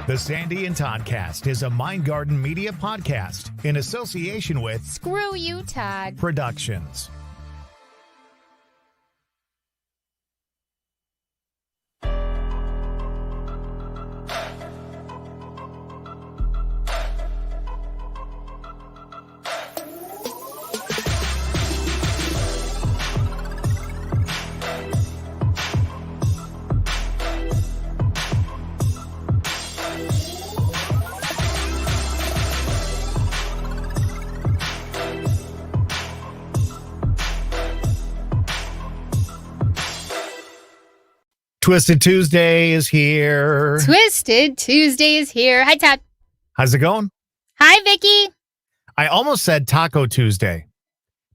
The Sandy and Toddcast is a Mind Garden media podcast in association with Screw You, Todd Productions. Twisted Tuesday is here. Twisted Tuesday is here. Hi, Todd. How's it going? Hi, Vicky. I almost said Taco Tuesday.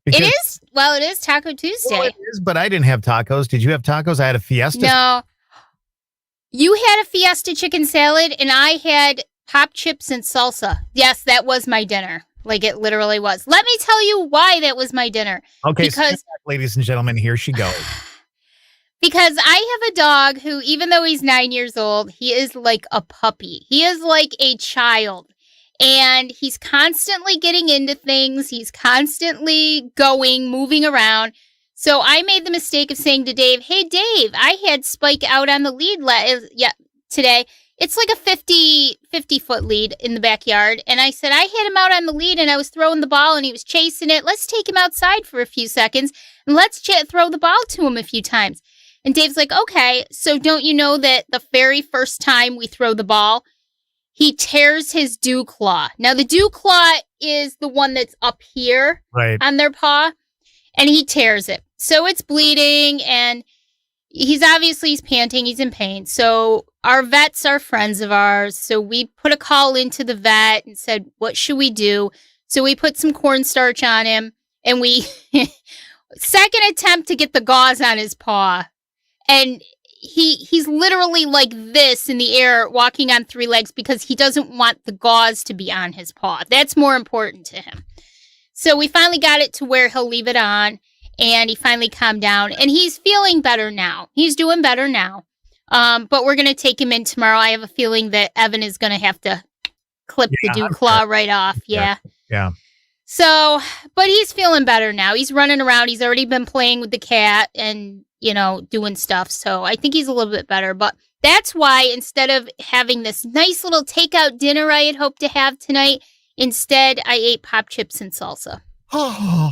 It is? Well, it is Taco Tuesday. Well, it is, but I didn't have tacos. Did you have tacos? I had a fiesta. No. You had a fiesta chicken salad, and I had pop chips and salsa. Yes, that was my dinner. Like, it literally was. Let me tell you why that was my dinner. Okay, because, ladies and gentlemen, here she goes. Because I have a dog who, even though he's 9 years old, he is like a puppy. He is like a child. And he's constantly getting into things. He's constantly moving around. So I made the mistake of saying to Dave, hey, Dave, I had Spike out on the lead today. It's like a 50-foot lead in the backyard. And I said, I had him out on the lead and I was throwing the ball and he was chasing it. Let's take him outside for a few seconds and let's throw the ball to him a few times. And Dave's like, okay, so don't you know that the very first time we throw the ball, he tears his dew claw. Now, the dew claw is the one that's up here on their paw, and he tears it. So it's bleeding, and he's panting, he's in pain. So our vets are friends of ours, so we put a call into the vet and said, what should we do? So we put some cornstarch on him, and we, second attempt to get the gauze on his paw. And he's literally like this in the air, walking on three legs because he doesn't want the gauze to be on his paw. That's more important to him. So we finally got it to where he'll leave it on, and he finally calmed down, and he's feeling better now. He's doing better now. But we're going to take him in tomorrow. I have a feeling that Evan is going to have to clip the dew claw right off. Yeah. Yeah. So, but he's feeling better now. He's running around. He's already been playing with the cat and, doing stuff. So I think he's a little bit better. But that's why instead of having this nice little takeout dinner I had hoped to have tonight, instead I ate pop chips and salsa. Yeah.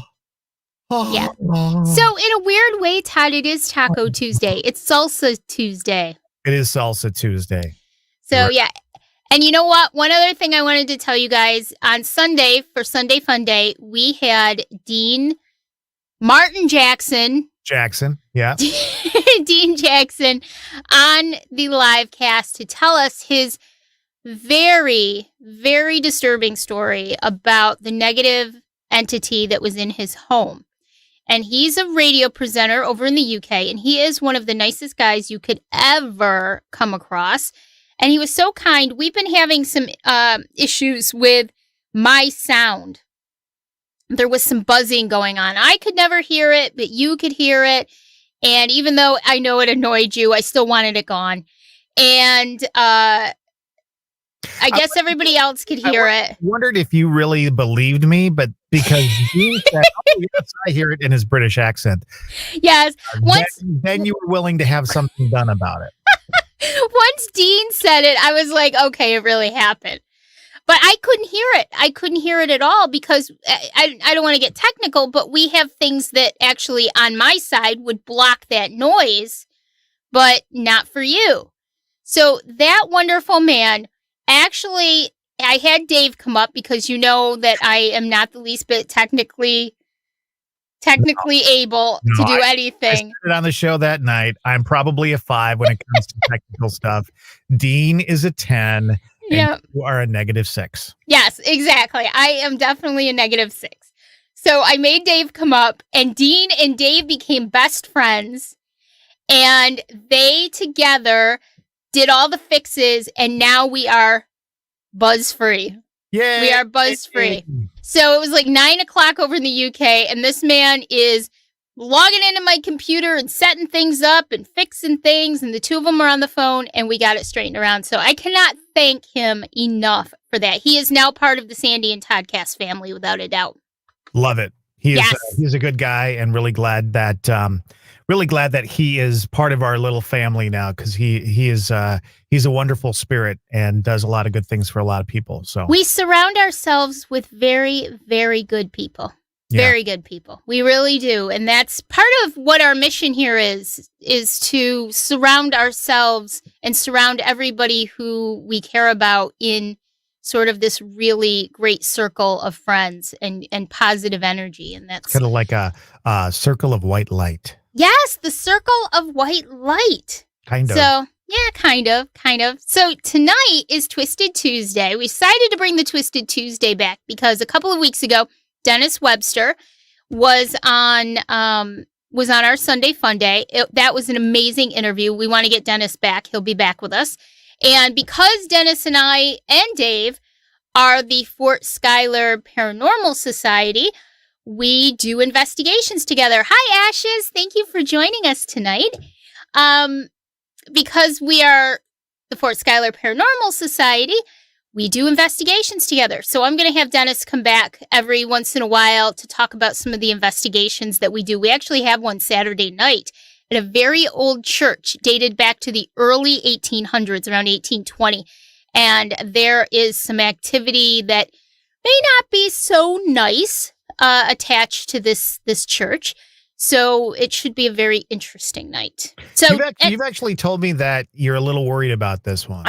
So in a weird way, Todd, it is Taco Tuesday. It's Salsa Tuesday. It is Salsa Tuesday. So, yeah. And you know what? One other thing I wanted to tell you guys, on Sunday, for Sunday Fun Day, we had Martin Jackson, yeah. Dean Jackson on the live cast to tell us his very, very disturbing story about the negative entity that was in his home. And he's a radio presenter over in the UK, and he is one of the nicest guys you could ever come across. And he was so kind. We've been having some issues with my sound. There was some buzzing going on. I could never hear it, but you could hear it. And even though I know it annoyed you, I still wanted it gone. And I guess everybody else could hear it. I wondered if you really believed me, but because you said, oh, yes, I hear it in his British accent. Yes. Then you were willing to have something done about it. Once Dean said it, I was like, okay, it really happened. But I couldn't hear it. I couldn't hear it at all because I don't want to get technical, but we have things that actually on my side would block that noise, but not for you. So that wonderful man, actually, I had Dave come up because you know that I am not the least bit technically able to do anything. I said it on the show that night. I'm probably a 5 when it comes to technical stuff. Dean is a 10. And you are a -6. Yes, exactly. I am definitely a -6. So I made Dave come up, and Dean and Dave became best friends, and they together did all the fixes, and now we are buzz-free. Yeah, we are buzz-free. So it was like 9 o'clock over in the UK, and this man is logging into my computer and setting things up and fixing things, and the two of them are on the phone, and we got it straightened around. So I cannot thank him enough for that. He is now part of the Sandy and Toddcast family, without a doubt. Love it. He's a good guy, and really glad that he is part of our little family now, because he's a wonderful spirit and does a lot of good things for a lot of people. So we surround ourselves with very, very good people. Yeah. Very good people. We really do. And that's part of what our mission here is to surround ourselves and surround everybody who we care about in sort of this really great circle of friends and positive energy. And that's kind of like a circle of white light. Yes, the circle of white light. Kind of. So, yeah, kind of. So tonight is Twisted Tuesday. We decided to bring the Twisted Tuesday back because a couple of weeks ago, Dennis Webster was on our Sunday Fun Day. That was an amazing interview. We want to get Dennis back. He'll be back with us. And because Dennis and I and Dave are the Fort Schuyler Paranormal Society, we do investigations together. Hi, Ashes. Thank you for joining us tonight. Because we are the Fort Schuyler Paranormal Society, we do investigations together. So I'm going to have Dennis come back every once in a while to talk about some of the investigations that we do. We actually have one Saturday night at a very old church dated back to the early 1800s, around 1820. And there is some activity that may not be so nice attached to this church. So it should be a very interesting night. So you've actually told me that you're a little worried about this one.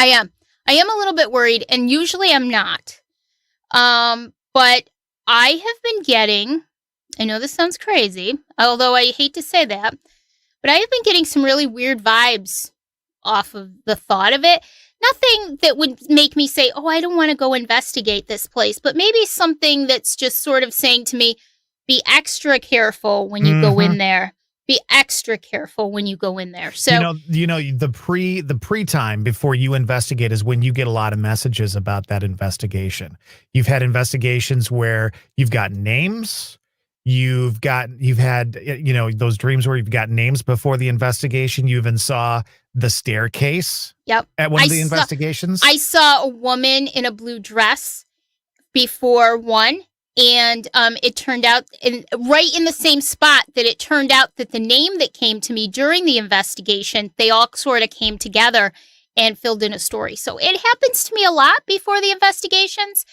I am a little bit worried, and usually I'm not. But I have been getting, I know this sounds crazy, although I hate to say that, but I have been getting some really weird vibes off of the thought of it. Nothing that would make me say, oh, I don't want to go investigate this place, but maybe something that's just sort of saying to me, be extra careful when you go in there. Be extra careful when you go in there. So the pre-time before you investigate is when you get a lot of messages about that investigation. You've had investigations where you've got names. You've had those dreams where you've got names before the investigation. You even saw the staircase. Yep. At one of the investigations. I saw a woman in a blue dress before one. And it turned out, right in the same spot that it turned out that the name that came to me during the investigation, they all sort of came together and filled in a story. So it happens to me a lot before the investigations.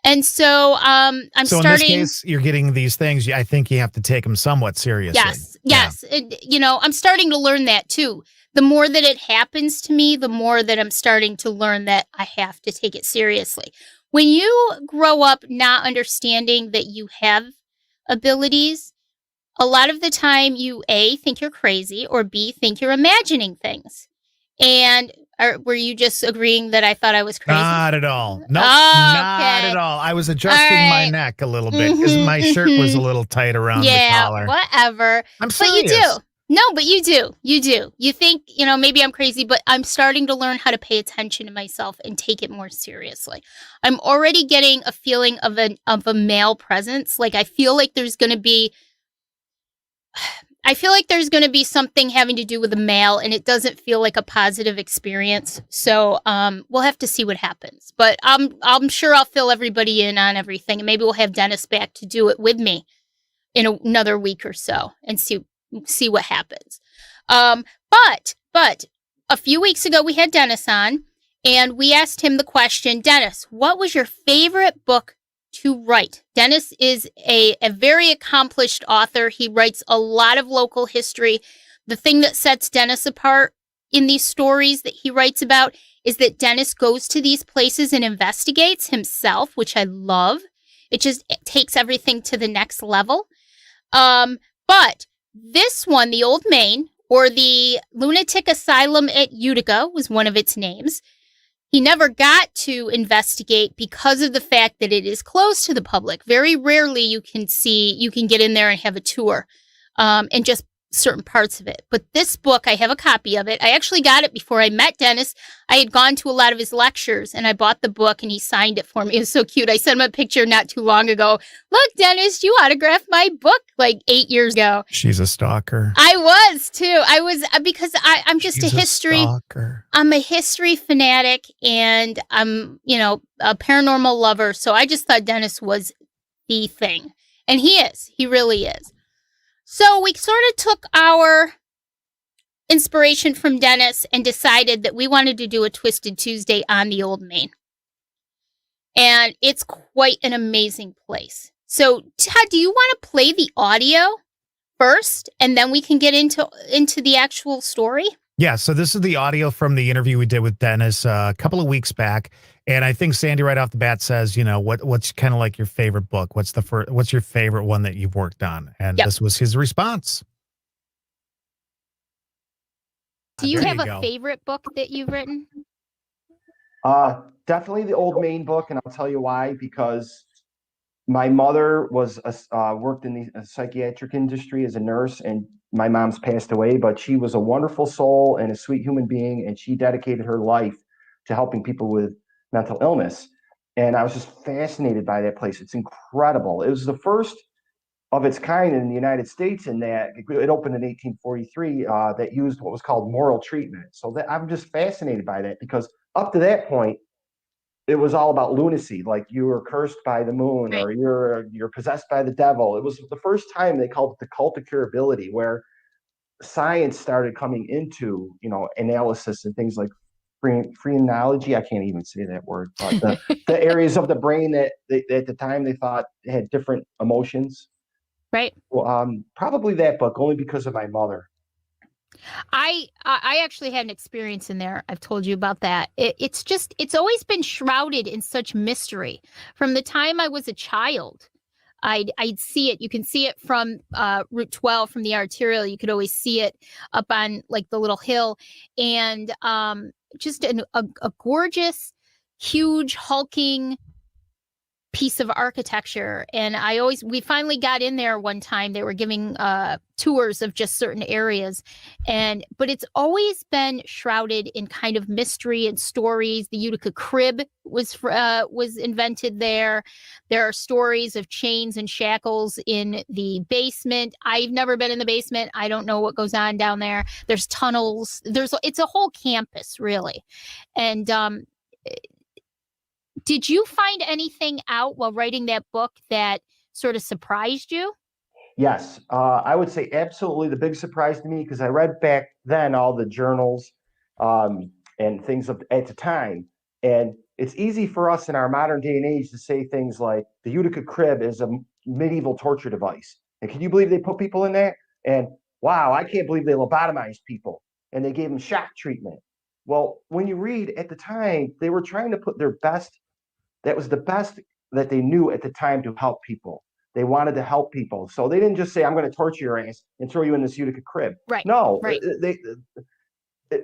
And so I'm starting. In this case, you're getting these things. I think you have to take them somewhat seriously. Yes. Yeah. I'm starting to learn that too. The more that it happens to me, the more that I'm starting to learn that I have to take it seriously. When you grow up not understanding that you have abilities, a lot of the time you A, think you're crazy, or B, think you're imagining things. And were you just agreeing that I thought I was crazy? Not at all. No, not at all. I was adjusting my neck a little bit because my shirt was a little tight around the collar. Whatever. I'm serious. But you do. No, but you do. You do. You think, maybe I'm crazy, but I'm starting to learn how to pay attention to myself and take it more seriously. I'm already getting a feeling of a male presence. Like I feel like there's going to be something having to do with a male, and it doesn't feel like a positive experience. So we'll have to see what happens. But I'm sure I'll fill everybody in on everything, and maybe we'll have Dennis back to do it with me in another week or so and see what happens. But a few weeks ago we had Dennis on, and we asked him the question, Dennis, what was your favorite book to write? Dennis is a very accomplished author. He writes a lot of local history. The thing that sets Dennis apart in these stories that he writes about is that Dennis goes to these places and investigates himself, which I love. It takes everything to the next level. But this one, the Old Main, or the Lunatic Asylum at Utica was one of its names. He never got to investigate because of the fact that it is closed to the public. Very rarely you can get in there and have a tour and just certain parts of it. But this book, I have a copy of it. I actually got it before I met Dennis. I had gone to a lot of his lectures and I bought the book and he signed it for me. It was so cute. I sent him a picture not too long ago. Look, Dennis, you autographed my book like 8 years ago. She's a stalker. I was too. I was because I'm just She's a history. I'm a history fanatic and I'm, a paranormal lover. So I just thought Dennis was the thing. And he is. He really is. So we sort of took our inspiration from Dennis and decided that we wanted to do a Twisted Tuesday on the Old Main. And it's quite an amazing place. So, Todd, do you want to play the audio first and then we can get into the actual story? Yeah, so this is the audio from the interview we did with Dennis a couple of weeks back. And I think Sandy right off the bat says, what's kind of like your favorite book? What's your favorite one that you've worked on? And This was his response. Do you have a favorite book that you've written? Definitely the Old Main book, and I'll tell you why. Because my mother was worked in the psychiatric industry as a nurse, and my mom's passed away, but she was a wonderful soul and a sweet human being, and she dedicated her life to helping people with mental illness. And I was just fascinated by that place. It's incredible. It was the first of its kind in the United States in that it opened in 1843 that used what was called moral treatment. So that I'm just fascinated by that, because up to that point, it was all about lunacy, like you were cursed by the moon, or you're possessed by the devil. It was the first time they called it the cult of curability, where science started coming into, analysis and things like phrenology. I can't even say that word, but the areas of the brain that at the time they thought had different emotions. Right. Well, probably that book, only because of my mother. I actually had an experience in there. I've told you about that. It's always been shrouded in such mystery. From the time I was a child, I'd see it. You can see it from Route 12 from the arterial. You could always see it up on like the little hill, and just a gorgeous, huge, hulking piece of architecture. And we finally got in there one time. They were giving tours of just certain areas, but it's always been shrouded in kind of mystery and stories. The Utica crib was invented there. There are stories of chains and shackles in the basement. I've never been in the basement. I don't know what goes on down there. There's tunnels. It's a whole campus, really. And did you find anything out while writing that book that sort of surprised you? Yes, I would say absolutely the big surprise to me, because I read back then all the journals and things at the time. And it's easy for us in our modern day and age to say things like the Utica crib is a medieval torture device. And can you believe they put people in that? And wow, I can't believe they lobotomized people and they gave them shock treatment. Well, when you read at the time, they were trying to put their best. That was the best that they knew at the time to help people. They wanted to help people. So they didn't just say, I'm going to torture your ass and throw you in this Utica crib. Right. No, right.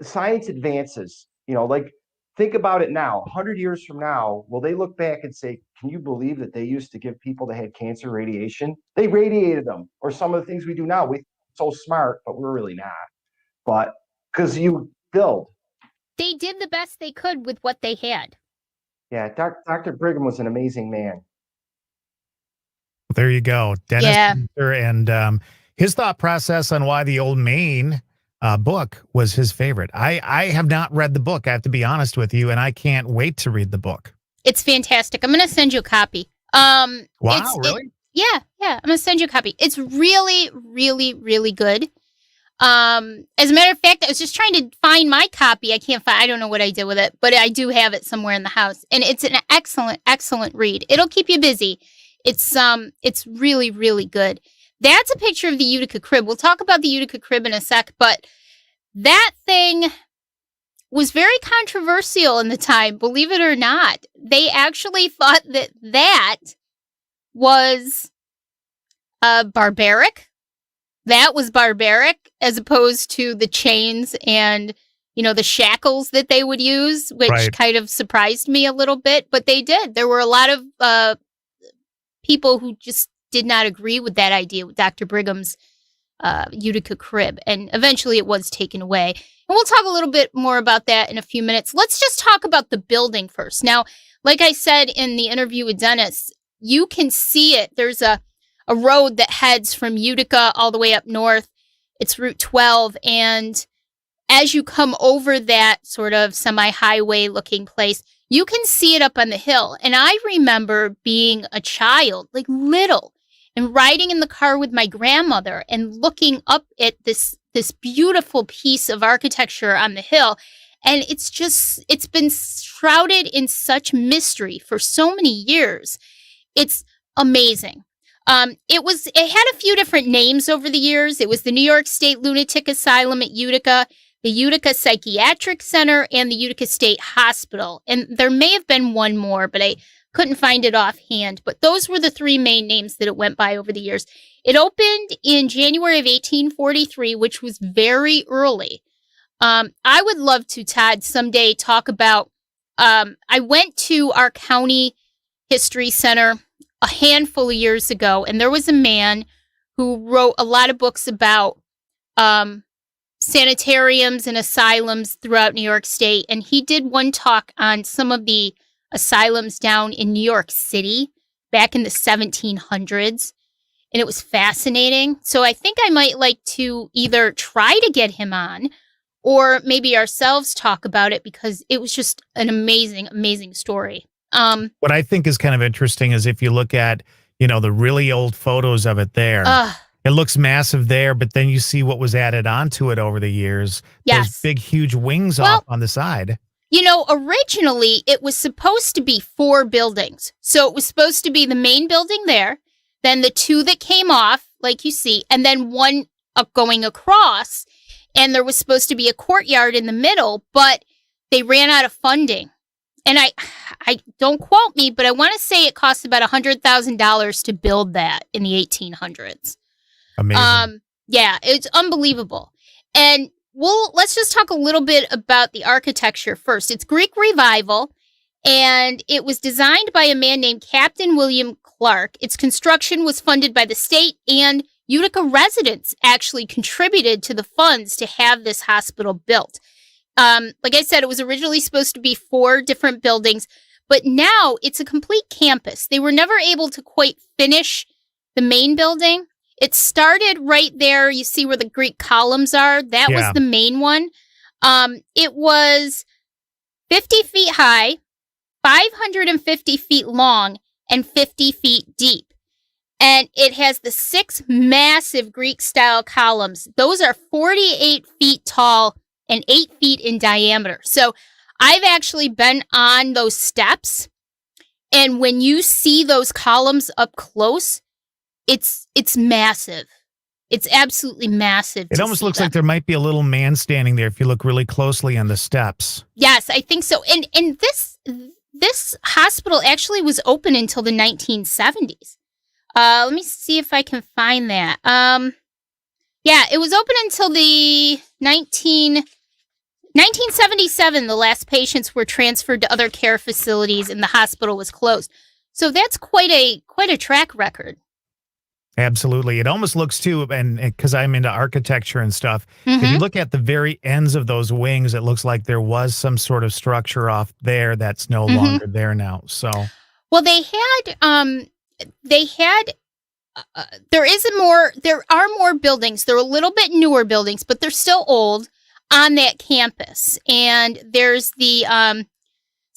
Science advances, like think about it now, 100 years from now, will they look back and say, can you believe that they used to give people that had cancer radiation? They radiated them, or some of the things we do now. We're so smart, but we're really not. But because you build. They did the best they could with what they had. Yeah, Dr. Brigham was an amazing man. There you go. Dennis Pinter, and his thought process on why the Old Main book was his favorite. I have not read the book, I have to be honest with you, and I can't wait to read the book. It's fantastic. I'm going to send you a copy. Wow, really? Yeah. I'm going to send you a copy. It's really, really, really good. As a matter of fact, I was just trying to find my copy. I don't know what I did with it, but I do have it somewhere in the house, and it's an excellent, excellent read. It'll keep you busy. It's really, really good. That's a picture of the Utica crib. We'll talk about the Utica crib in a sec, but that thing was very controversial in the time, believe it or not. They actually thought that was barbaric. That was barbaric, as opposed to the chains and, the shackles that they would use, which kind of surprised me a little bit. But they did. There were a lot of people who just did not agree with that idea, with Dr. Brigham's Utica crib, and eventually it was taken away. And we'll talk a little bit more about that in a few minutes. Let's just talk about the building first. Now, like I said in the interview with Dennis, you can see it. There's a road that heads from Utica all the way up north. It's Route 12, and as you come over that sort of semi-highway looking place, you can see it up on the hill. And I remember being a child, like little, and riding in the car with my grandmother and looking up at this beautiful piece of architecture on the hill. And it's been shrouded in such mystery for so many years. It's amazing. It had a few different names over the years. It was the New York State Lunatic Asylum at Utica, the Utica Psychiatric Center, and the Utica State Hospital. And there may have been one more, but I couldn't find it offhand. But those were the three main names that it went by over the years. It opened in January of 1843, which was very early. I would love to, Todd, someday talk about, I went to our county history center a handful of years ago, and there was a man who wrote a lot of books about sanitariums and asylums throughout New York State. And he did one talk on some of the asylums down in New York City back in the 1700s. And it was fascinating. So I think I might like to either try to get him on or maybe ourselves talk about it, because it was just an amazing, amazing story. What I think is kind of interesting is if you look at, the really old photos of it there. It looks massive there, but then you see what was added onto it over the years. Yes. Those big, huge wings off on the side. Originally, it was supposed to be 4 buildings. So it was supposed to be the main building there, then the 2 that came off, like you see, and then one going across. And there was supposed to be a courtyard in the middle, but they ran out of funding. And I don't quote me, but I want to say it cost about $100,000 to build that in the 1800s. Amazing. Yeah, it's unbelievable. And let's just talk a little bit about the architecture first. It's Greek Revival, and it was designed by a man named Captain William Clark. Its construction was funded by the state, and Utica residents actually contributed to the funds to have this hospital built. Like I said, it was originally supposed to be 4 different buildings, but now it's a complete campus. They were never able to quite finish the main building. It started right there. You see where the Greek columns are. That was the main one. It was 50 feet high, 550 feet long, and 50 feet deep. And it has the 6 massive Greek-style columns. Those are 48 feet tall and 8 feet in diameter. So I've actually been on those steps. And when you see those columns up close, it's massive. It's absolutely massive. It almost looks like there might be a little man standing there if you look really closely on the steps. Yes, I think so. And this hospital actually was open until the 1970s. Let me see if I can find that. Yeah, it was open until the 1977. The last patients were transferred to other care facilities and the hospital was closed. So that's quite a track record. Absolutely. It almost looks too, and because I'm into architecture and stuff, if you look at the very ends of those wings, it looks like there was some sort of structure off there that's no longer there now. So, well, there are more buildings. They're a little bit newer buildings, but they're still old on that campus. And there's the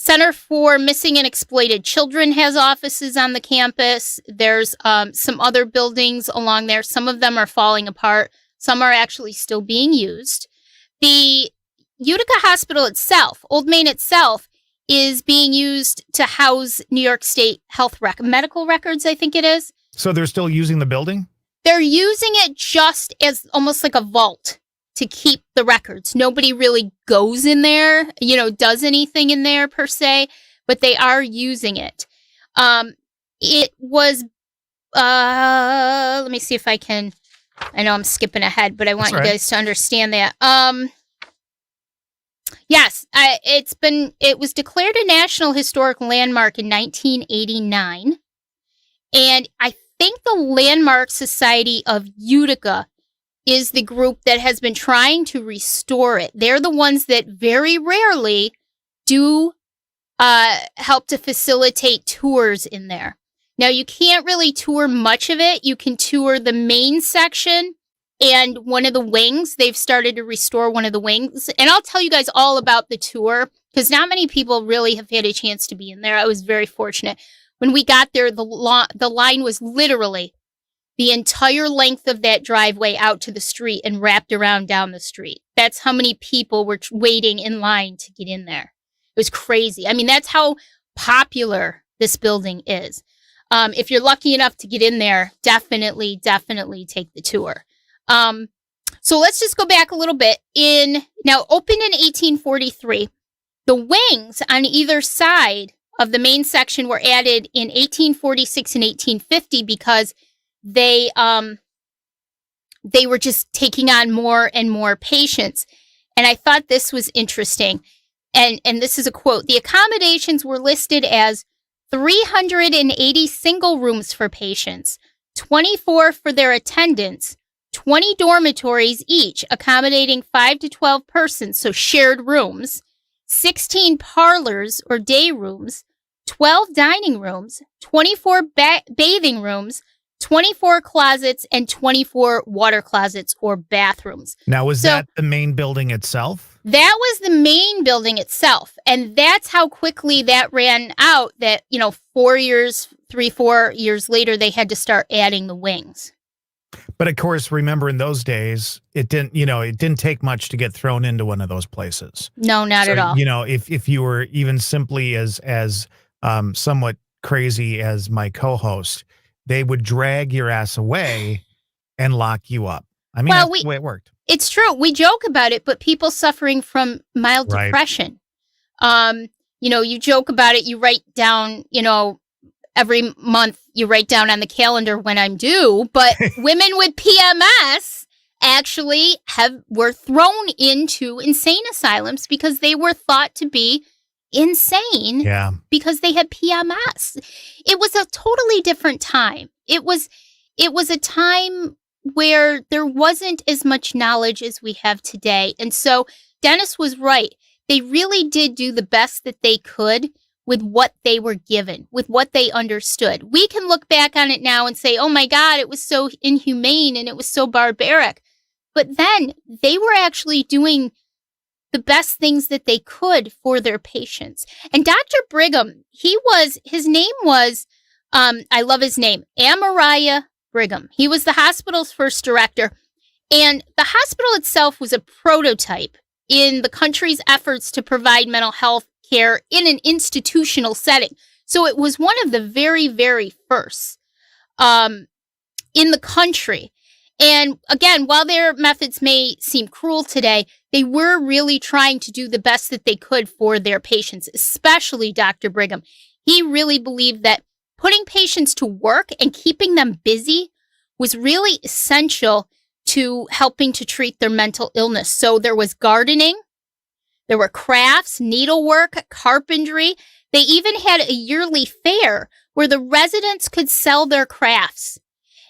Center for Missing and Exploited Children has offices on the campus. There's some other buildings along there. Some of them are falling apart. Some are actually still being used. The Utica Hospital itself, Old Main itself, is being used to house New York State medical records, I think it is. So they're still using the building? They're using it just as almost like a vault to keep the records. Nobody really goes in there, does anything in there per se, but they are using it. It was, let me see if I can, I know I'm skipping ahead, but I want you guys to understand that. Yes, it was declared a National Historic Landmark in 1989. And I think the Landmark Society of Utica is the group that has been trying to restore it. They're the ones that very rarely do help to facilitate tours in there. Now, you can't really tour much of it. You can tour the main section and one of the wings. They've started to restore one of the wings. And I'll tell you guys all about the tour because not many people really have had a chance to be in there. I was very fortunate. When we got there, the line was literally the entire length of that driveway out to the street and wrapped around down the street. That's how many people were waiting in line to get in there. It was crazy. I mean, that's how popular this building is. If you're lucky enough to get in there, definitely take the tour. So let's just go back a little bit. Now, opened in 1843, the wings on either side of the main section were added in 1846 and 1850 because they were just taking on more and more patients. And I thought this was interesting. And this is a quote. The accommodations were listed as 380 single rooms for patients, 24 for their attendants, 20 dormitories each, accommodating 5 to 12 persons, so shared rooms, 16 parlors or day rooms, 12 dining rooms, 24 bathing rooms, 24 closets, and 24 water closets or bathrooms. Now, was that the main building itself? That was the main building itself. And that's how quickly that ran out that, 4 years later, they had to start adding the wings. But of course, remember in those days, it didn't take much to get thrown into one of those places. No, not at all. If you were even simply as somewhat crazy as my co-host, they would drag your ass away and lock you up. I mean, that's the way it worked. It's true. We joke about it, but people suffering from mild depression, you joke about it. You write down, every month you write down on the calendar when I'm due, but women with PMS actually were thrown into insane asylums because they were thought to be insane because they had PMS. It was a totally different time. It was a time where there wasn't as much knowledge as we have today. And so Dennis was right. They really did do the best that they could with what they were given, with what they understood. We can look back on it now and say, oh my God, it was so inhumane and it was so barbaric. But then they were actually doing the best things that they could for their patients. And Dr. Brigham, his name was, I love his name, Amariah Brigham. He was the hospital's first director. And the hospital itself was a prototype in the country's efforts to provide mental health care in an institutional setting. So it was one of the very, very first in the country. And again, while their methods may seem cruel today, they were really trying to do the best that they could for their patients, especially Dr. Brigham. He really believed that putting patients to work and keeping them busy was really essential to helping to treat their mental illness. So there was gardening, there were crafts, needlework, carpentry. They even had a yearly fair where the residents could sell their crafts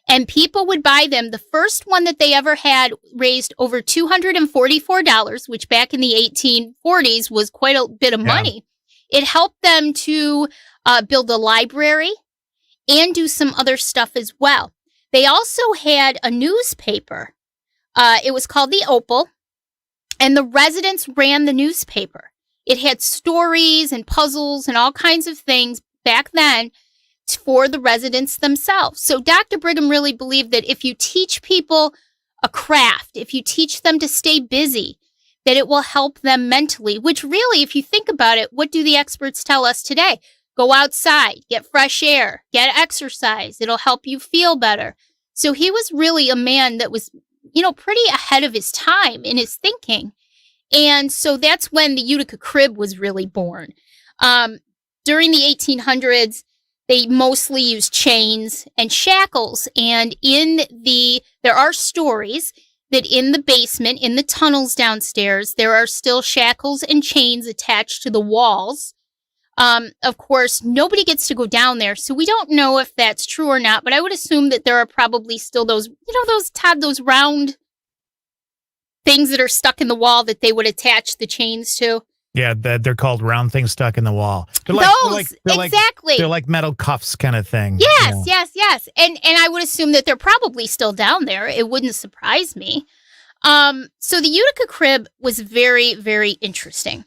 and people would buy them. The first one that they ever had raised over $244, which back in the 1840s was quite a bit of money. It helped them to build a library and do some other stuff as well. They also had a newspaper. It was called the Opal, and the residents ran the newspaper. It had stories and puzzles and all kinds of things back then for the residents themselves. So Dr. Brigham really believed that if you teach people a craft, if you teach them to stay busy, that it will help them mentally, which really, if you think about it, what do the experts tell us today? Go outside, get fresh air, get exercise. It'll help you feel better. So he was really a man that was, pretty ahead of his time in his thinking. And so that's when the Utica crib was really born. During the 1800s, they mostly used chains and shackles. And there are stories that in the basement, in the tunnels downstairs, there are still shackles and chains attached to the walls. Of course, nobody gets to go down there, so we don't know if that's true or not, but I would assume that there are probably still those round things that are stuck in the wall that they would attach the chains to. Yeah, they're called round things stuck in the wall. Exactly. They're like metal cuffs kind of thing. Yes, yes. And I would assume that they're probably still down there. It wouldn't surprise me. So the Utica crib was very, very interesting.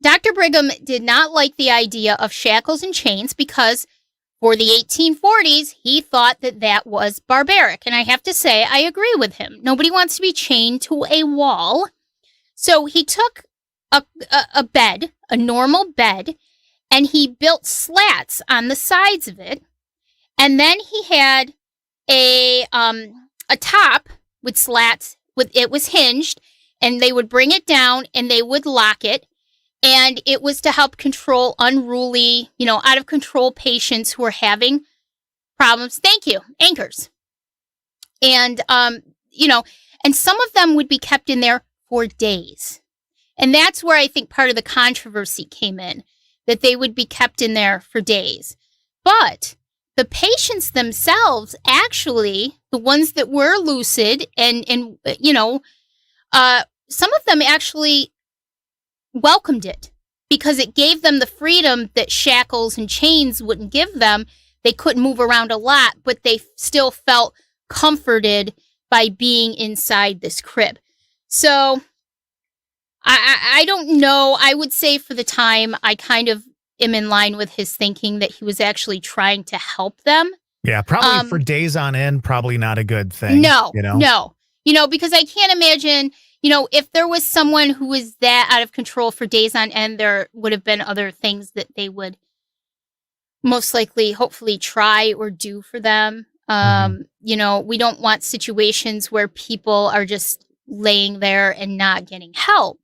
Dr. Brigham did not like the idea of shackles and chains because for the 1840s, he thought that that was barbaric. And I have to say, I agree with him. Nobody wants to be chained to a wall. So he took a bed, a normal bed, and he built slats on the sides of it. And then he had a top with slats. It was hinged, and they would bring it down and they would lock it. And it was to help control unruly, out of control patients who were having problems. Thank you. Anchors. And, and some of them would be kept in there for days. And that's where I think part of the controversy came in, that they would be kept in there for days. But the patients themselves, actually, the ones that were lucid and some of them actually welcomed it because it gave them the freedom that shackles and chains wouldn't give them. They couldn't move around a lot, but they still felt comforted by being inside this crib. So I don't know. I would say for the time, I kind of am in line with his thinking that he was actually trying to help them. Yeah, probably for days on end, probably not a good thing. No. Because I can't imagine, if there was someone who was that out of control for days on end, there would have been other things that they would most likely, hopefully try or do for them. We don't want situations where people are just laying there and not getting help.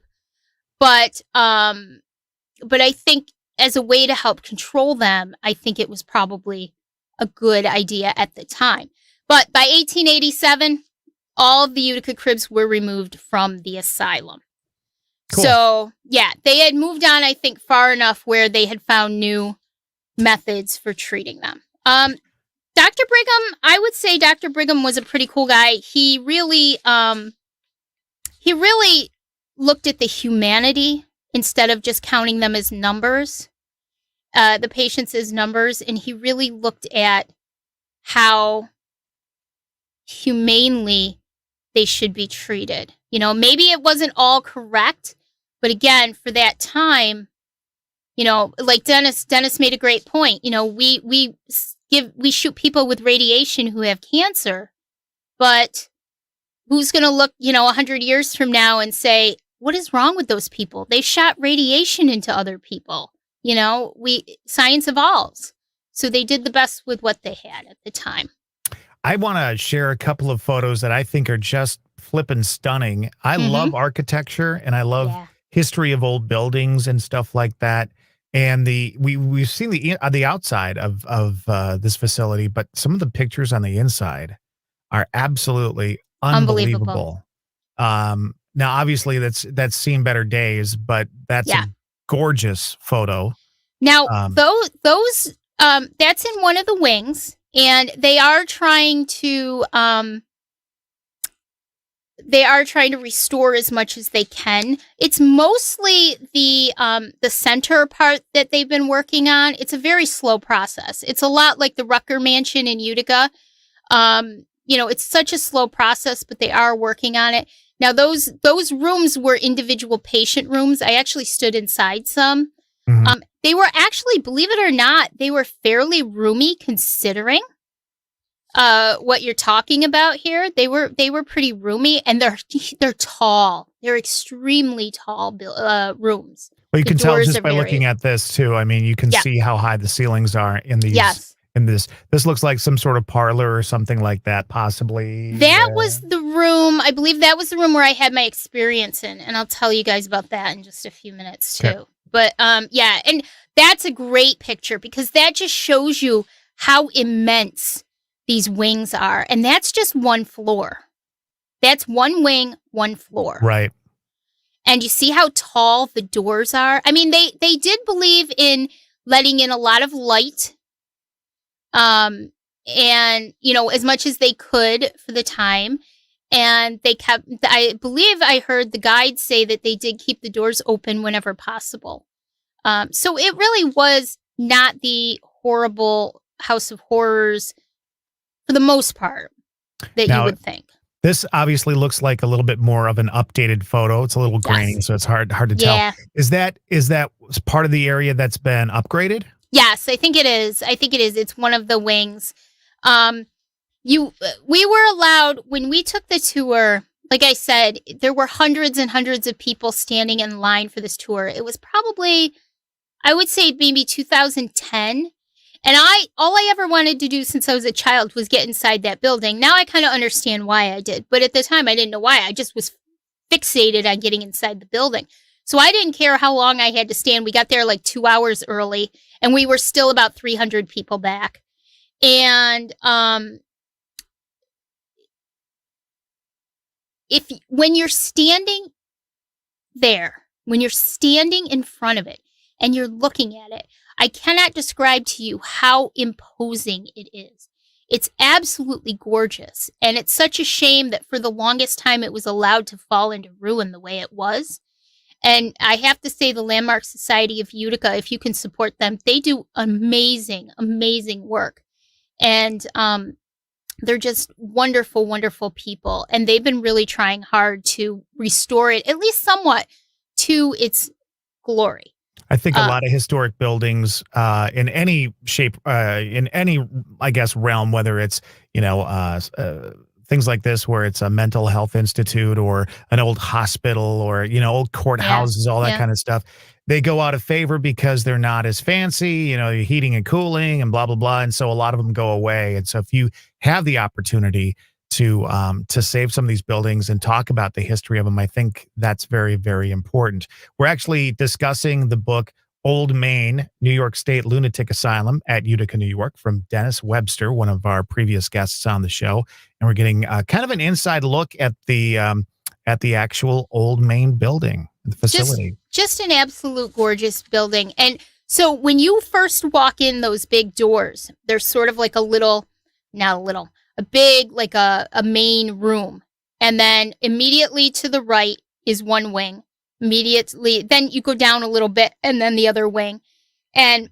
But I think as a way to help control them, I think it was probably a good idea at the time. But by 1887, all of the Utica cribs were removed from the asylum. Cool. So, yeah, they had moved on, I think, far enough where they had found new methods for treating them. Dr. Brigham, I would say Dr. Brigham was a pretty cool guy. He really looked at the humanity instead of just counting them as numbers, the patients as numbers. And he really looked at how humanely they should be treated. Maybe it wasn't all correct, but again, for that time, like Dennis made a great point. We shoot people with radiation who have cancer, but who's going to look, 100 years from now and say, what is wrong with those people? They shot radiation into other people. Science evolves. So they did the best with what they had at the time. I want to share a couple of photos that I think are just flippin' stunning. I love architecture and I love history of old buildings and stuff like that. And we've seen the outside of this facility, but some of the pictures on the inside are absolutely unbelievable. Now, obviously, that's seen better days, but that's a gorgeous photo. Now, those that's in one of the wings, and they are trying to restore as much as they can. It's mostly the center part that they've been working on. It's a very slow process. It's a lot like the Rucker Mansion in Utica. It's such a slow process, but they are working on it. Now, those rooms were individual patient rooms. I actually stood inside some. They were actually, believe it or not, they were fairly roomy considering what you're talking about here. They were pretty roomy, and they're tall. They're extremely tall rooms. Well, you can tell just by looking at this too. I mean, you can see how high the ceilings are in these. Yes. In this looks like some sort of parlor or something like that, possibly. That was the room. I believe that was the room where I had my experience in, and I'll tell you guys about that in just a few minutes too. Okay. But and that's a great picture because that just shows you how immense these wings are, and that's just one floor. That's one wing, one floor. Right. And you see how tall the doors are. I mean, they did believe in letting in a lot of light. And, as much as they could for the time. And I believe I heard the guides say that they did keep the doors open whenever possible. So it really was not the horrible House of Horrors for the most part that you would think. This obviously looks like a little bit more of an updated photo. It's a little grainy, so it's hard to tell. Is that part of the area that's been upgraded? Yes, I think it is. It's one of the wings. We were allowed, when we took the tour, like I said, there were hundreds and hundreds of people standing in line for this tour. It was probably, I would say, maybe 2010. And all I ever wanted to do since I was a child was get inside that building. Now I kind of understand why I did. But at the time, I didn't know why. I just was fixated on getting inside the building. So I didn't care how long I had to stand. We got there like 2 hours early, and we were still about 300 people back. And when you're standing there, when you're standing in front of it and you're looking at it, I cannot describe to you how imposing it is. It's absolutely gorgeous. And it's such a shame that for the longest time it was allowed to fall into ruin the way it was. And I have to say, the Landmark Society of Utica, if you can support them, they do amazing, amazing work. And they're just wonderful, wonderful people. And they've been really trying hard to restore it, at least somewhat, to its glory. I think a lot of historic buildings in any shape, in any, I guess, realm, whether it's, things like this where it's a mental health institute or an old hospital or, old courthouses, all that kind of stuff, they go out of favor because they're not as fancy, heating and cooling and blah, blah, blah. And so a lot of them go away. And so if you have the opportunity to save some of these buildings and talk about the history of them, I think that's very, very important. We're actually discussing the book Old Main, New York State Lunatic Asylum at Utica, New York, from Dennis Webster, one of our previous guests on the show. And we're getting kind of an inside look at the actual Old Main building, the facility. Just an absolute gorgeous building. And so when you first walk in those big doors, there's sort of like a big, like a main room. And then immediately to the right is one wing. Immediately, then you go down a little bit and then the other wing. And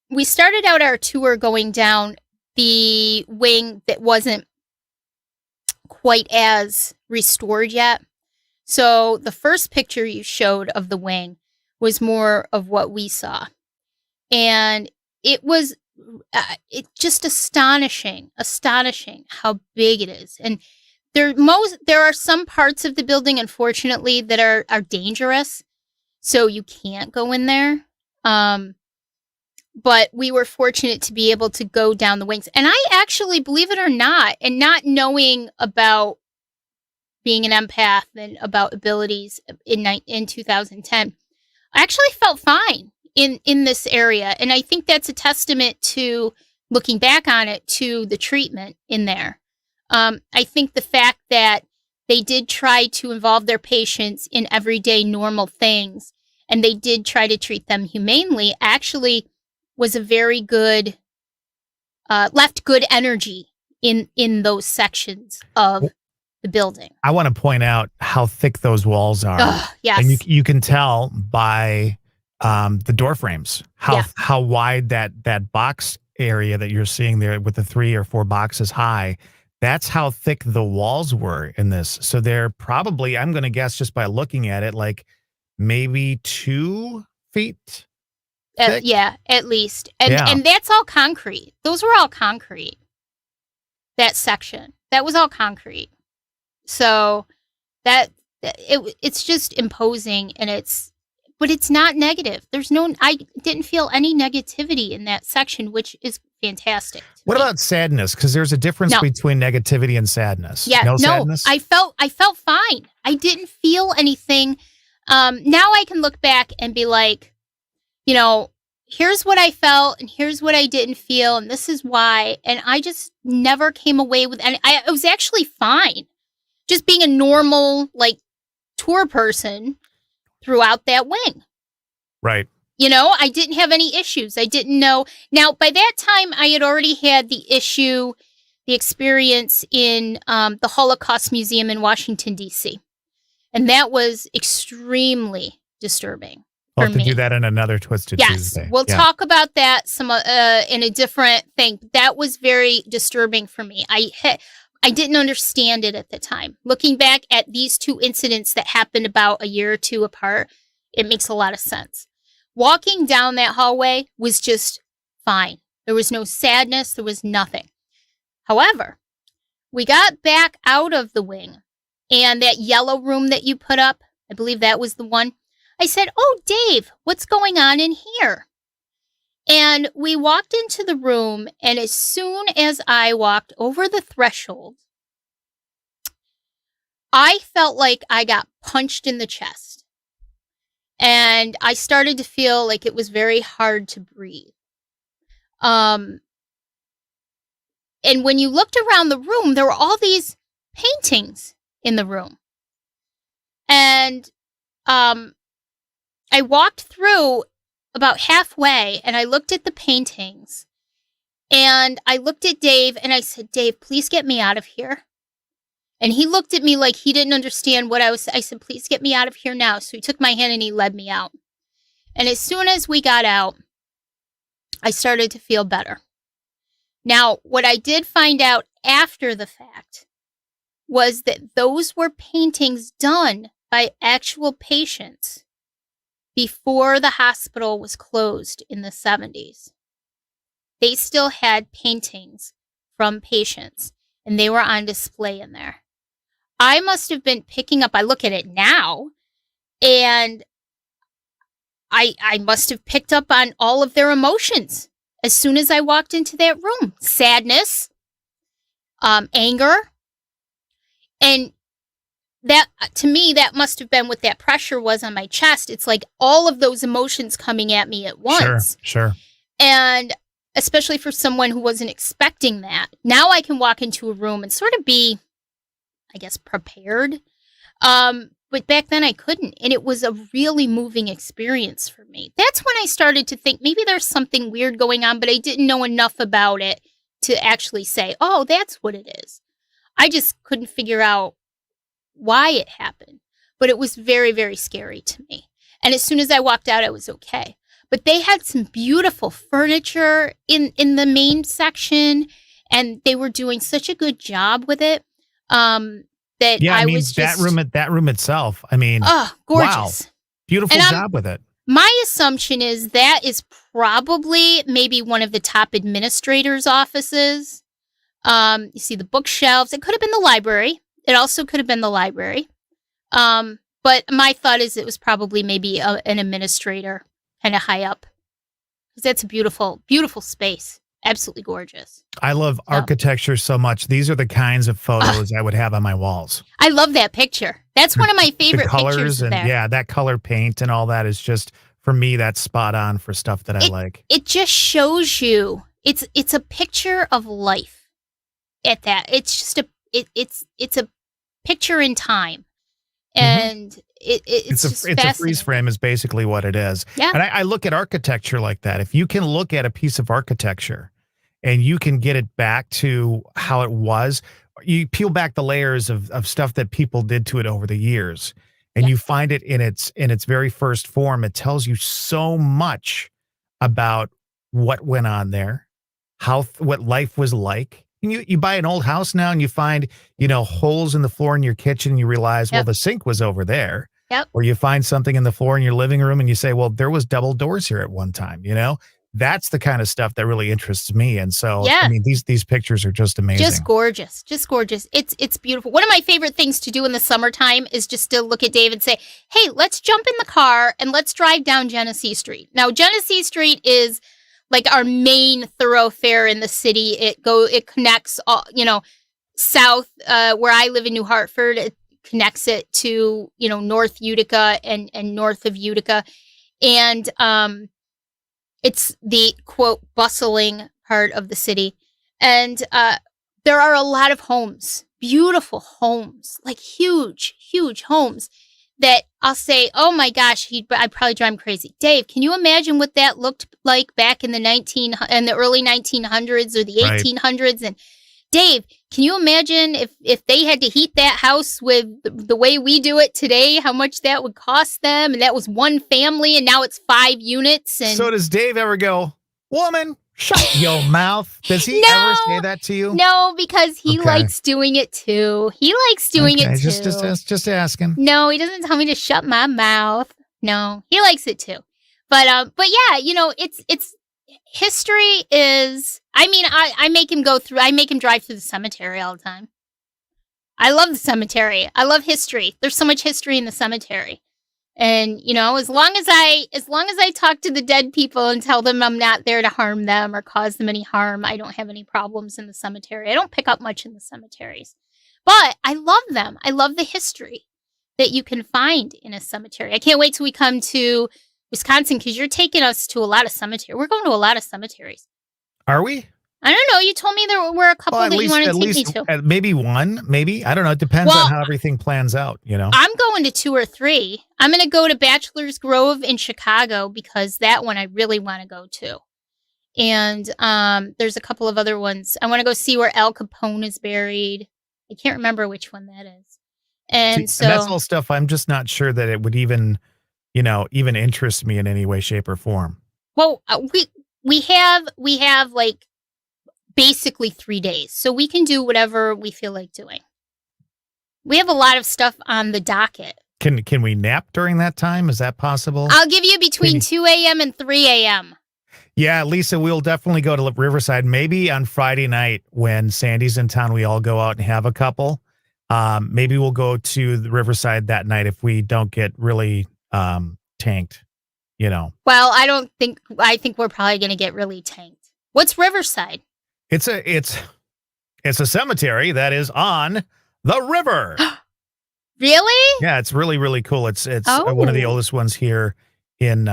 we started out our tour going down the wing that wasn't quite as restored yet. So the first picture you showed of the wing was more of what we saw. And it was just astonishing how big it is. And there are some parts of the building, unfortunately, that are dangerous, so you can't go in there. But we were fortunate to be able to go down the wings. And I actually, believe it or not, and not knowing about being an empath and about abilities in 2010, I actually felt fine in this area. And I think that's a testament to, looking back on it, to the treatment in there. I think the fact that they did try to involve their patients in everyday normal things, and they did try to treat them humanely, actually was a very good, left good energy in those sections of the building. I want to point out how thick those walls are. Yes. And you can tell by the door frames, how wide that box area that you're seeing there with the 3 or 4 boxes high. That's how thick the walls were in this. So they're probably, I'm going to guess just by looking at it, like maybe 2 feet thick. At least. And that's all concrete. Those were all concrete. That section. That was all concrete. So it's just imposing, and but it's not negative. I didn't feel any negativity in that section, which is fantastic. What about sadness? Because there's a difference between negativity and sadness. Yeah, no, sadness? I felt fine. I didn't feel anything. Now I can look back and be like, here's what I felt and here's what I didn't feel, and this is why. And I just never came away with any. I was actually fine, just being a normal tour person throughout that wing. Right. I didn't have any issues. I didn't know. Now, by that time, I had already had the the experience in the Holocaust Museum in Washington, D.C. And that was extremely disturbing We'll for have to do me. that in another Twisted Yes, Tuesday. we'll talk about that some in a different thing. That was very disturbing for me. I didn't understand it at the time. Looking back at these two incidents that happened about a year or two apart, it makes a lot of sense. Walking down that hallway was just fine. There was no sadness. There was nothing. However, we got back out of the wing, and that yellow room that you put up, I believe that was the one. I said, "Oh, Dave, what's going on in here?" And we walked into the room, and as soon as I walked over the threshold, I felt like I got punched in the chest. And I started to feel like it was very hard to breathe. And when you looked around the room, there were all these paintings in the room. And I walked through about halfway, and I looked at the paintings, and I looked at Dave, and I said, "Dave, please get me out of here." And he looked at me like he didn't understand what I said, "Please get me out of here now." So he took my hand and he led me out. And as soon as we got out, I started to feel better. Now, what I did find out after the fact was that those were paintings done by actual patients before the hospital was closed in the 70s. They still had paintings from patients, and they were on display in there. I must have been picking up, I look at it now, and I must have picked up on all of their emotions as soon as I walked into that room. Sadness, anger, and that, to me, that must have been what that pressure was on my chest. It's like all of those emotions coming at me at once. Sure. And especially for someone who wasn't expecting that. Now I can walk into a room and sort of be, I guess, prepared. But back then I couldn't. And it was a really moving experience for me. That's when I started to think maybe there's something weird going on, but I didn't know enough about it to actually say, "Oh, that's what it is." I just couldn't figure out why it happened. But it was very, very scary to me. And as soon as I walked out, I was okay. But they had some beautiful furniture in the main section, and they were doing such a good job with it. That Yeah, I mean, was just that room itself. I mean, gorgeous. Wow, beautiful job with it. My assumption is that is probably maybe one of the top administrators' offices. You see the bookshelves. It could have been the library. It also could have been the library. But my thought is it was probably maybe an administrator kind of high up. Because that's a beautiful, beautiful space. Absolutely gorgeous. I love architecture so much. These are the kinds of photos I would have on my walls. I love that picture. That's one of my favorite the colors pictures and there. Yeah, that color paint and all that is just, for me, that's spot on for stuff that I like. It just shows you it's a picture of life at that. It's just it's a picture in time. And it's a freeze frame is basically what it is. Yeah. And I look at architecture like that. If you can look at a piece of architecture and you can get it back to how it was, you peel back the layers of stuff that people did to it over the years, and you find it in its very first form. It tells you so much about what went on there, what life was like. And you buy an old house now and you find, holes in the floor in your kitchen and you realize, well, the sink was over there. Yep. Or you find something in the floor in your living room and you say, well, there was double doors here at one time, That's the kind of stuff that really interests me. And so, I mean, these pictures are just amazing. Just gorgeous. Just gorgeous. It's beautiful. One of my favorite things to do in the summertime is just to look at Dave and say, "Hey, let's jump in the car and let's drive down Genesee Street." Now, Genesee Street is like our main thoroughfare in the city. It connects all, south, where I live in New Hartford. It connects it to, North Utica and north of Utica. And it's the, quote, bustling part of the city. And there are a lot of homes, beautiful homes, like huge, huge homes that I'll say, "Oh my gosh, I'd probably drive him crazy." Dave, can you imagine what that looked like back in the early 1900s or the 1800s? And Dave, can you imagine if they had to heat that house with the way we do it today, how much that would cost them? And that was one family, and now it's 5 units. And So does Dave ever go, woman, shut your mouth? Does he ever say that to you? No, because he likes doing it too. He likes doing it too. Just asking. No, he doesn't tell me to shut my mouth. No, he likes it too. But yeah, it's history is. I mean, I make him drive through the cemetery all the time. I love the cemetery. I love history. There's so much history in the cemetery. And, as long as I talk to the dead people and tell them I'm not there to harm them or cause them any harm, I don't have any problems in the cemetery. I don't pick up much in the cemeteries. But I love them. I love the history that you can find in a cemetery. I can't wait till we come to Wisconsin because you're taking us to a lot of cemeteries. We're going to a lot of cemeteries. Are we? I don't know. You told me there were a couple that you wanted to take me to. Maybe one, maybe. I don't know. It depends on how everything plans out, I'm going to 2 or 3. I'm going to go to Bachelor's Grove in Chicago because that one I really want to go to. And there's a couple of other ones. I want to go see where Al Capone is buried. I can't remember which one that is. And that's all stuff I'm just not sure that it would even interest me in any way, shape, or form. Well, we have like basically 3 days, so we can do whatever we feel like doing. We have a lot of stuff on the docket. Can we nap during that time? Is that possible? I'll give you between 2 a.m. and 3 a.m. Yeah, Lisa, we'll definitely go to Riverside. Maybe on Friday night when Sandy's in town, we all go out and have a couple. Maybe we'll go to the Riverside that night if we don't get really tanked, Well, I think we're probably going to get really tanked. What's Riverside? It's a cemetery that is on the river. Really? Yeah, it's really, really cool. It's one of the oldest ones here in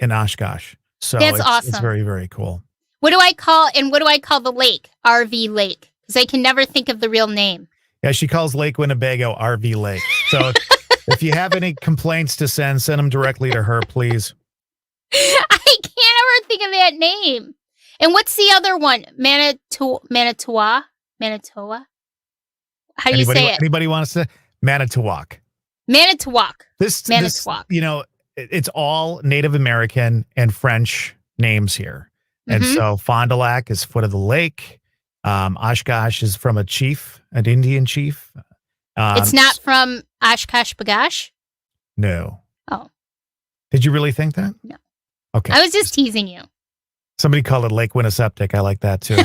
Oshkosh. So that's awesome. It's very, very cool. What do I call the lake? RV Lake. Because I can never think of the real name. Yeah, she calls Lake Winnebago RV Lake. So if you have any complaints to send them directly to her, please. I can't ever think of that name. And what's the other one? Manitowa? How do you say it? Anybody wants to? Manitowoc. Manitowoc. Manitowoc. It's all Native American and French names here. And so Fond du Lac is foot of the lake. Oshkosh is from an Indian chief. It's not from Oshkosh B'gosh? No. Oh. Did you really think that? No. Okay. I was just teasing you. Somebody called it Lake Winniseptic. I like that too.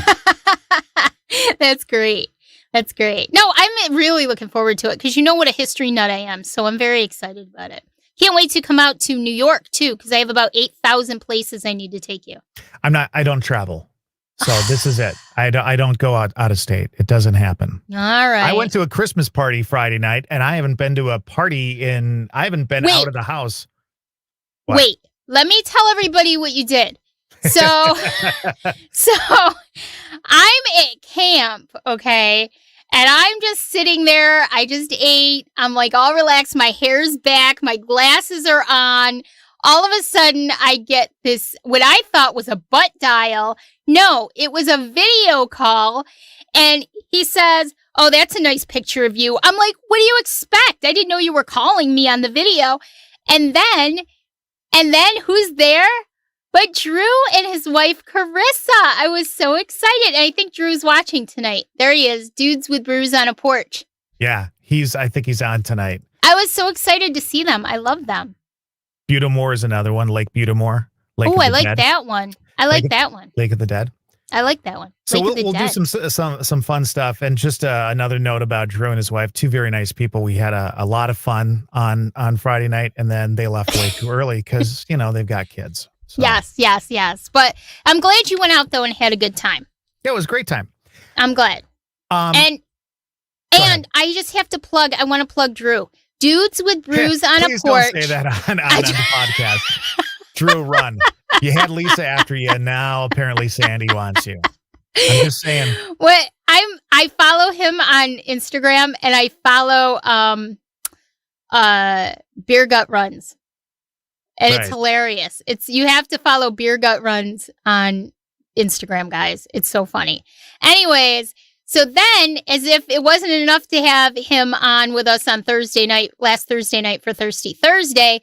That's great. That's great. No, I'm really looking forward to it because you know what a history nut I am. So I'm very excited about it. Can't wait to come out to New York too because I have about 8,000 places I need to take you. I don't travel. So this is it. I don't go out of state. It doesn't happen. All right. I went to a Christmas party Friday night and I haven't been to a party out of the house. What? Wait, let me tell everybody what you did. So I'm at camp, okay? And I'm just sitting there. I just ate. I'm like all relaxed. My hair's back. My glasses are on. All of a sudden, I get this, what I thought was a butt dial. No, it was a video call. And he says, "Oh, that's a nice picture of you." I'm like, "What do you expect? I didn't know you were calling me on the video." And then who's there? But Drew and his wife, Carissa. I was so excited. And I think Drew's watching tonight. There he is. Dudes with Brews on a porch. Yeah, I think he's on tonight. I was so excited to see them. I love them. Butamore is another one. Lake Butamore. Oh, I like that one. I like that one. Lake of the Dead. I like that one. So we'll do some fun stuff. And just another note about Drew and his wife, 2 very nice people. We had a lot of fun on Friday night, and then they left way too early because, they've got kids. So. Yes. But I'm glad you went out, though, and had a good time. Yeah, it was a great time. I'm glad. And I just have to plug, I want to plug Drew. Dudes with Brews on a porch. Please don't say that on the podcast. Drew, run. You had Lisa after you, and now apparently Sandy wants you. I'm just saying. What I follow him on Instagram, and I follow Beer Gut Runs, and It's hilarious. You have to follow Beer Gut Runs on Instagram, guys. It's so funny. Anyways, so then, as if it wasn't enough to have him on with us on last Thursday night for Thirsty Thursday,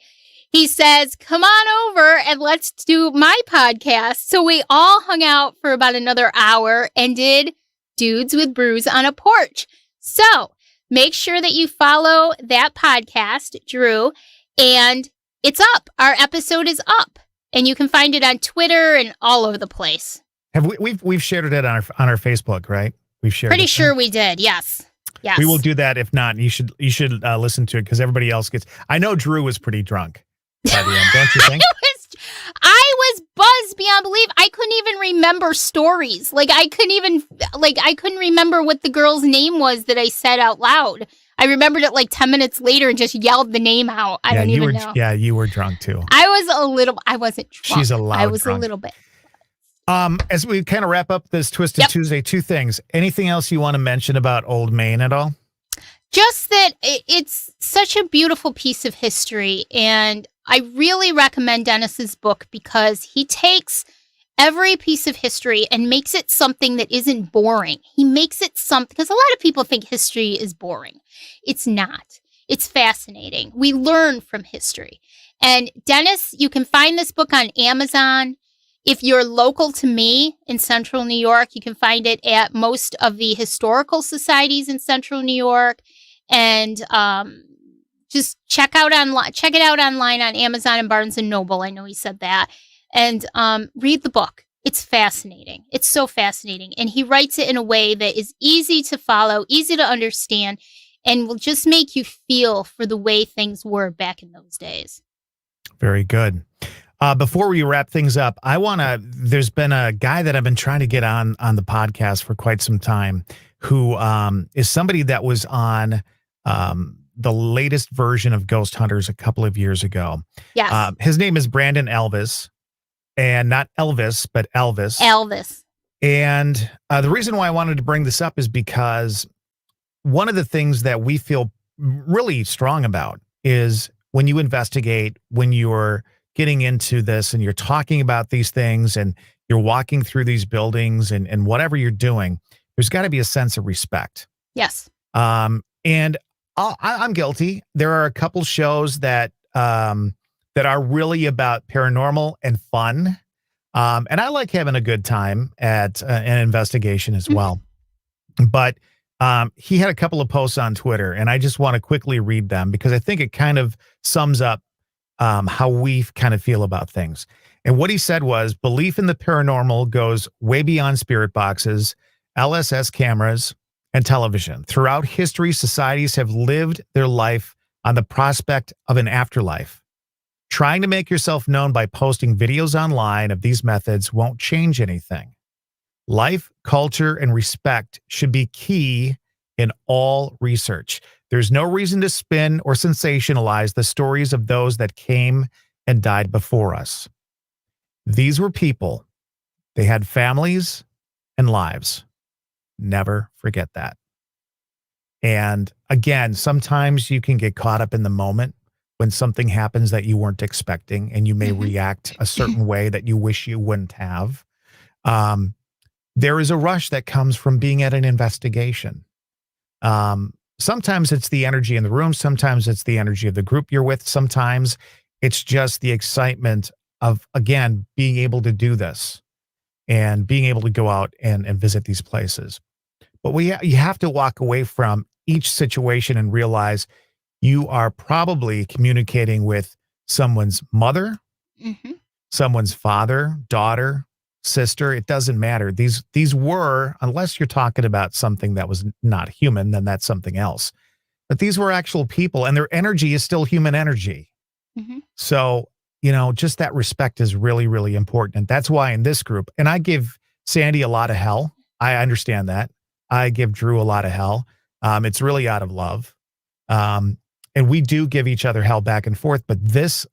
he says, come on over and let's do my podcast. So we all hung out for about another hour and did Dudes with Brews on a Porch. So make sure that you follow that podcast, Drew, and it's up. Our episode is up, and you can find it on Twitter and all over the place. We've shared it on our Facebook, right? We've shared. Pretty sure we did. Yes. Yes. We will do that. If not, you should listen to it because everybody else gets. I know Drew was pretty drunk by the end, don't you think? I was buzzed beyond belief. I couldn't even remember stories. I couldn't remember what the girl's name was that I said out loud. I remembered it 10 minutes later and just yelled the name out. I don't even know. Yeah, you were drunk too. I wasn't drunk. She's a loud I was drunk. a little bit. As we kind of wrap up this Twisted Tuesday, two things. Anything else you want to mention about Old Main at all? Just that it's such a beautiful piece of history, and I really recommend Dennis's book because he takes every piece of history and makes it something that isn't boring. He makes it something, because a lot of people think history is boring. It's not. It's fascinating. We learn from history. And Dennis, you can find this book on Amazon. If you're local to me in Central New York, you can find it at most of the historical societies in Central New York. And just check it out online on Amazon and Barnes & Noble. I know he said that. And read the book. It's fascinating. It's so fascinating. And he writes it in a way that is easy to follow, easy to understand, and will just make you feel for the way things were back in those days. Very good. Before we wrap things up, there's been a guy that I've been trying to get on the podcast for quite some time who is somebody that was on the latest version of Ghost Hunters a couple of years ago. Yes. His name is Brandon Elvis, and not Elvis, but Elvis. Elvis. And the reason why I wanted to bring this up is because one of the things that we feel really strong about is when you investigate, when you're getting into this and you're talking about these things and you're walking through these buildings and whatever you're doing, there's got to be a sense of respect. Yes. And I'm guilty. There are a couple shows that are really about paranormal and fun. And I like having a good time at an investigation as well. But he had a couple of posts on Twitter, and I just want to quickly read them because I think it kind of sums up how we kind of feel about things. And what he said was, belief in the paranormal goes way beyond spirit boxes, LSS cameras, and television. Throughout history, societies have lived their life on the prospect of an afterlife. Trying to make yourself known by posting videos online of these methods won't change anything. Life, culture, and respect should be key in all research. There's no reason to spin or sensationalize the stories of those that came and died before us. These were people. They had families and lives. Never forget that. And again, sometimes you can get caught up in the moment when something happens that you weren't expecting, and you may react a certain way that you wish you wouldn't have. There is a rush that comes from being at an investigation. Sometimes it's the energy in the room. Sometimes it's the energy of the group you're with. Sometimes it's just the excitement of, again, being able to do this and being able to go out and visit these places. But you have to walk away from each situation and realize you are probably communicating with someone's mother, someone's father, daughter, sister. It doesn't matter. These were, unless you're talking about something that was not human, then that's something else. But these were actual people, and their energy is still human energy. So, just that respect is really, really important. And that's why in this group, and I give Sandy a lot of hell. I understand that. I give Drew a lot of hell. It's really out of love. And we do give each other hell back and forth. But this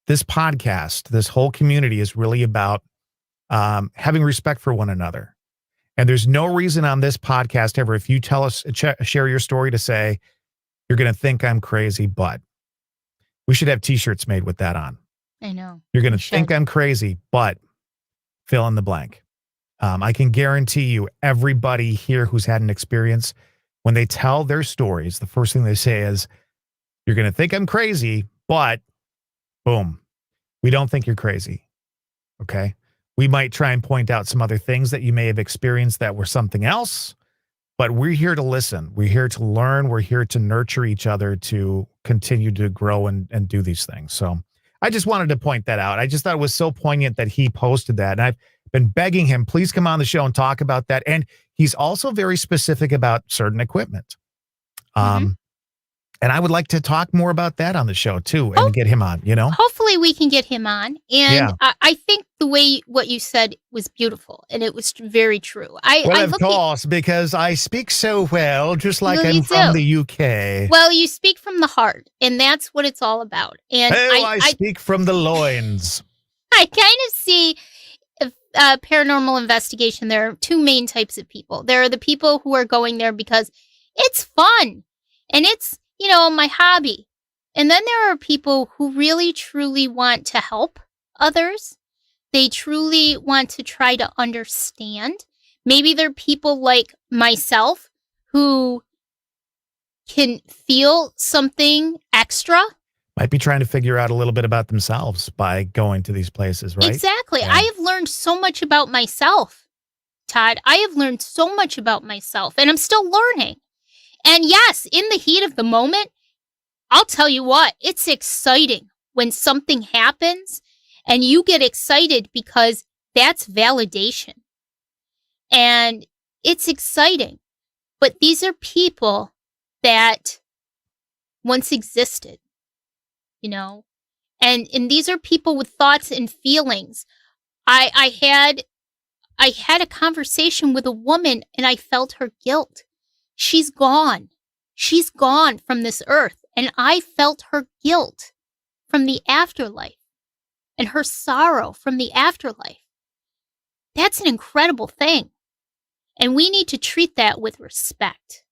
podcast, this whole community is really about having respect for one another. And there's no reason on this podcast ever, if you tell us, share your story, to say, you're going to think I'm crazy, but we should have t-shirts made with that on. I know. You're going to think I'm crazy, but fill in the blank. I can guarantee you everybody here who's had an experience, when they tell their stories, the first thing they say is, you're going to think I'm crazy, but boom, we don't think you're crazy. Okay. We might try and point out some other things that you may have experienced that were something else, but we're here to listen. We're here to learn. We're here to nurture each other to continue to grow and do these things. So I just wanted to point that out. I just thought it was so poignant that he posted that. And I've been begging him, please come on the show and talk about that. And he's also very specific about certain equipment. And I would like to talk more about that on the show too, and get him on, Hopefully we can get him on. And I think the way what you said was beautiful, and it was very true. Of course, because I speak so well, just like I'm from the UK. Well, you speak from the heart, and that's what it's all about. And I speak from the loins. I kind of see paranormal investigation. There are two main types of people. There are the people who are going there because it's fun, and it's my hobby. And then there are people who really, truly want to help others. They truly want to try to understand. Maybe they're people like myself who can feel something extra. Might be trying to figure out a little bit about themselves by going to these places, right? Exactly. Yeah. I have learned so much about myself, Todd. I have learned so much about myself, and I'm still learning. And yes, in the heat of the moment, I'll tell you what, it's exciting when something happens and you get excited because that's validation. And it's exciting. But these are people that once existed, and these are people with thoughts and feelings. I had a conversation with a woman and I felt her guilt. She's gone. She's gone from this earth. And I felt her guilt from the afterlife and her sorrow from the afterlife. That's an incredible thing. And we need to treat that with respect.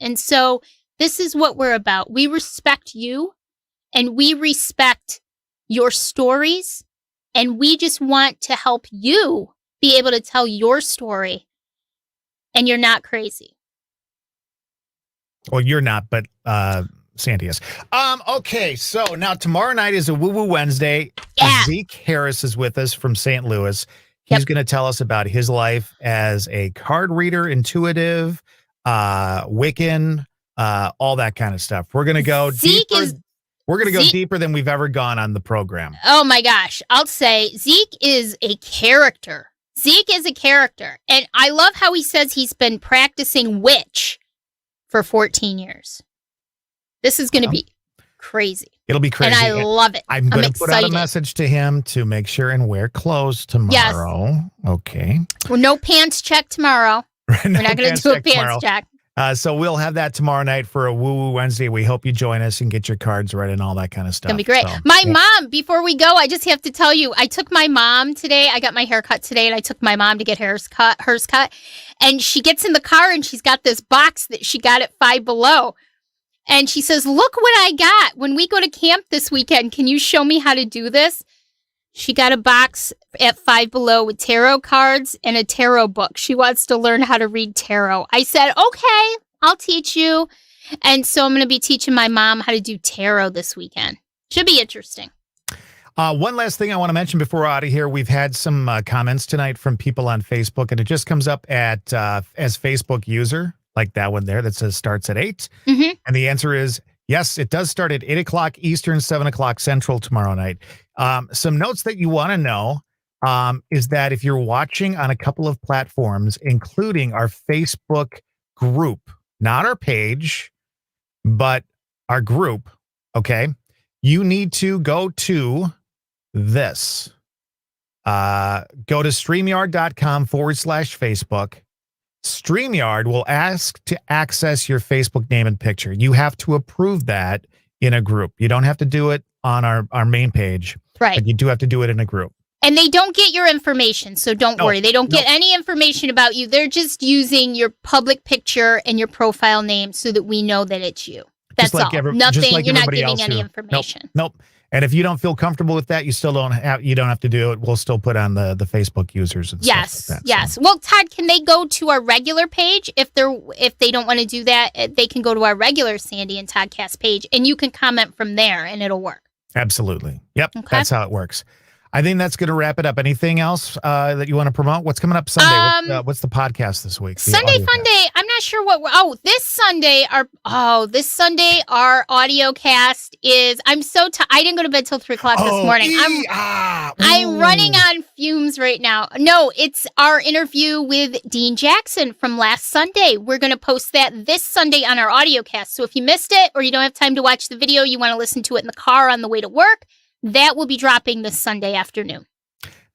And so this is what we're about. We respect you, and we respect your stories, and we just want to help you be able to tell your story, and you're not crazy. Well, you're not, but Sandy is. Okay, so now tomorrow night is a Woo Woo Wednesday. Yeah. Zeke Harris is with us from St. Louis. He's going to tell us about his life as a card reader, intuitive, Wiccan, all that kind of stuff. We're going to go deeper. We're going to go deeper than we've ever gone on the program. Oh my gosh. I'll say Zeke is a character. Zeke is a character. And I love how he says he's been practicing witch for 14 years. This is going to be crazy. It'll be crazy. And I love it. I'm going to put out a message to him to make sure and wear clothes tomorrow. Yes. Okay. Well, no pants check tomorrow. We're not going to do a pants check. So we'll have that tomorrow night for a Woo Woo Wednesday. We hope you join us and get your cards read and all that kind of stuff. It's going to be great. So, my mom, before we go, I just have to tell you, I took my mom today. I got my hair cut today, and I took my mom to get hers cut. And she gets in the car, and she's got this box that she got at Five Below. And she says, look what I got. When we go to camp this weekend, can you show me how to do this? She got a box at Five Below with tarot cards and a tarot book. She wants to learn how to read tarot. I said, okay, I'll teach you. And so I'm going to be teaching my mom how to do tarot this weekend. Should be interesting. One last thing I want to mention before we're out of here. We've had some comments tonight from people on Facebook, and it just comes up at as Facebook user, like that one there that says starts at 8. Mm-hmm. And the answer is yes, it does start at 8 o'clock Eastern, 7 o'clock Central tomorrow night. Some notes that you want to know is that if you're watching on a couple of platforms, including our Facebook group, not our page, but our group, okay, you need to go to this. Go to StreamYard.com/Facebook. StreamYard will ask to access your Facebook name and picture. You have to approve that in a group. You don't have to do it on our main page. Right. But you do have to do it in a group. And they don't get your information, so don't worry. They don't get any information about you. They're just using your public picture and your profile name so that we know that it's you. That's all. Nothing. You're not giving any information. Nope. And if you don't feel comfortable with that, you don't have to do it. We'll still put on the Facebook users and Yes, stuff like that. yes. So. Well, Todd, can they go to our regular page if they don't want to do that? They can go to our regular Sandy and Toddcast page, and you can comment from there, and it'll work. Absolutely. Yep. Okay. That's how it works. I think that's going to wrap it up. Anything else that you want to promote? What's coming up Sunday? What's the podcast this week? Sunday Fun Day. I'm not sure what. This Sunday our audio cast is. I'm so I didn't go to bed till 3:00 this morning. I'm running on fumes right now. No, it's our interview with Dean Jackson from last Sunday. We're going to post that this Sunday on our audio cast. So if you missed it or you don't have time to watch the video, you want to listen to it in the car on the way to work. That will be dropping this Sunday afternoon.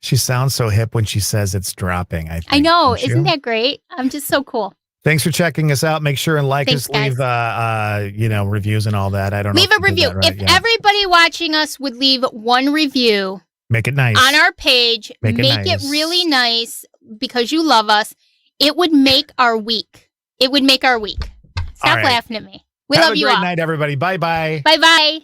She sounds so hip when she says it's dropping. I know. Isn't that great? I'm just so cool. Thanks for checking us out. Make sure and like us, leave reviews and all that. I don't know. Leave a review. If everybody watching us would leave one review, make it nice on our page. Make it really nice because you love us. It would make our week. Stop laughing at me. We love you all. Have a great night, everybody. Bye bye. Bye bye.